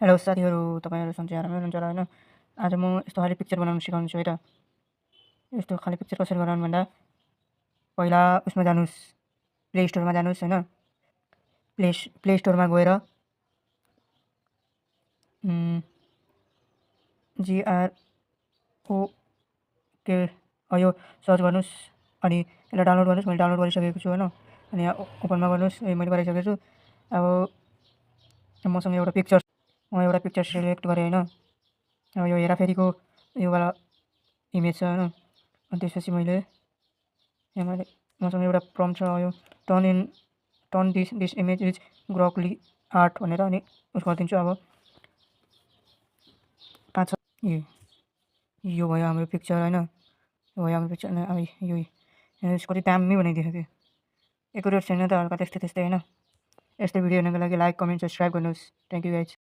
Hello साथीहरू, तपाईँहरू सन्चै आरामै हुनुहुन्छ होला होइन। आज म यस्तो खाले पिक्चर बनाउनु सिकाउँछु है त। यस्तो खाले पिक्चर कसरी बनाउनु भन्दा पहिला उसमा जानुहोस्, प्ले स्टोरमा जानुहोस् होइन। प्ले स्टोरमा गएर GROK यो सर्च गर्नुहोस् अनि यसलाई डाउनलोड गर्नुहोस्। मैले डाउनलोड गरिसकेको छु होइन। अनि यहाँ ओपनमा गर्नुहोस्। मैले गरिसकेको छु। अब मसँग एउटा पिक्चर सिलेक्ट गरेँ होइन। अब यो हेराफेरीको योवाला इमेज छ होइन। अनि त्यसपछि मसँग एउटा प्रम्प्ट छ, यो टर्न दिस इमेज इज ग्रोकली आर्ट भनेर अनि उस गरिदिन्छु। अब 5 यो भयो हाम्रो पिक्चर होइन। यो भयो हाम्रो पिक्चर। अब यो कति दामी बनाइदिएको थियो। एकुरेट छैन त, हल्का त्यस्तै होइन। यस्तै भिडियो हेर्नको लागि लाइक, कमेन्ट, सब्सक्राइब गर्नुहोस्। Thank you guys.